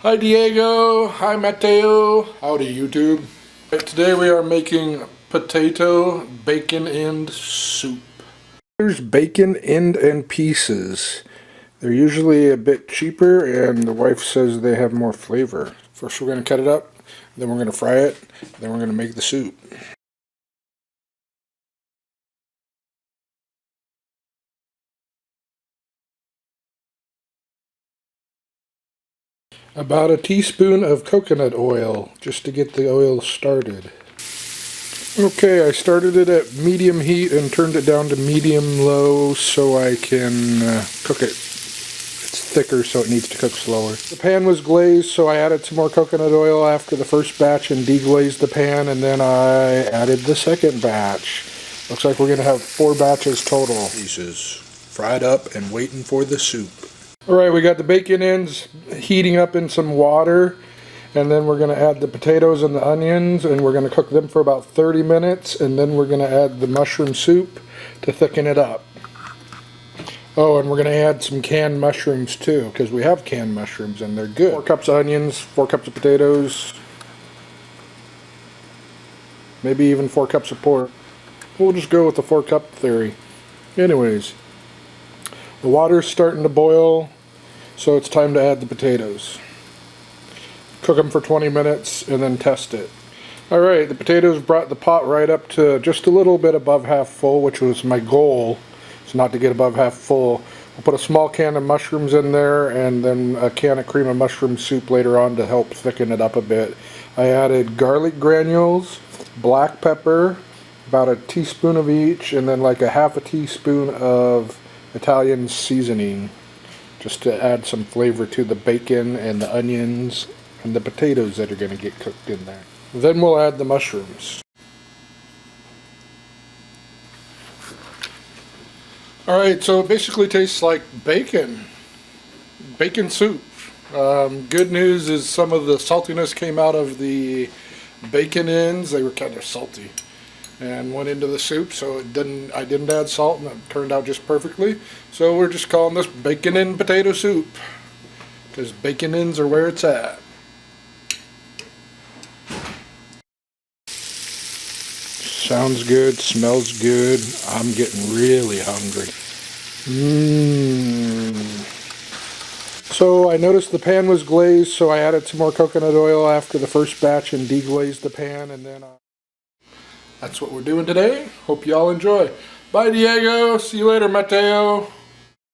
Hi Diego, hi Mateo, howdy YouTube. Today we are making potato bacon end soup. There's bacon end and pieces. They're usually a bit cheaper and the wife says they have more flavor. First we're going to cut it up, then we're going to fry it, then we're going to make the soup. About a teaspoon of coconut oil, just to get the oil started. Okay, I started it at medium heat and turned it down to medium-low so I can cook it. It's thicker, so it needs to cook slower. The pan was glazed, so I added some more coconut oil after the first batch and deglazed the pan, and then I added the second batch. Looks like we're going to have 4 batches total. Pieces fried up and waiting for the soup. Alright, we got the bacon ends heating up in some water, and then we're going to add the potatoes and the onions, and we're going to cook them for about 30 minutes, and then we're going to add the mushroom soup to thicken it up. Oh, and we're going to add some canned mushrooms too, because we have canned mushrooms and they're good. 4 cups of onions, 4 cups of potatoes, maybe even 4 cups of pork. We'll just go with the 4 cup theory. Anyways, the water's starting to boil, so it's time to add the potatoes. Cook them for 20 minutes and then test it. Alright, the potatoes brought the pot right up to just a little bit above half full, which was my goal. It's not to get above half full. I'll put a small can of mushrooms in there and then a can of cream of mushroom soup later on to help thicken it up a bit. I added garlic granules, black pepper, about a teaspoon of each, and then like a half a teaspoon of Italian seasoning, just to add some flavor to the bacon and the onions and the potatoes that are going to get cooked in there. Then we'll add the mushrooms. Alright, so it basically tastes like bacon. Bacon soup. Good news is some of the saltiness came out of the bacon ends. They were kind of salty and went into the soup, so I didn't add salt, and it turned out just perfectly. So we're just calling this bacon and potato soup, because bacon ends are where it's at. Sounds good, smells good. I'm getting really hungry. So I noticed the pan was glazed, so I added some more coconut oil after the first batch and deglazed the pan, and then that's what we're doing today. Hope you all enjoy. Bye Diego, see you later Mateo.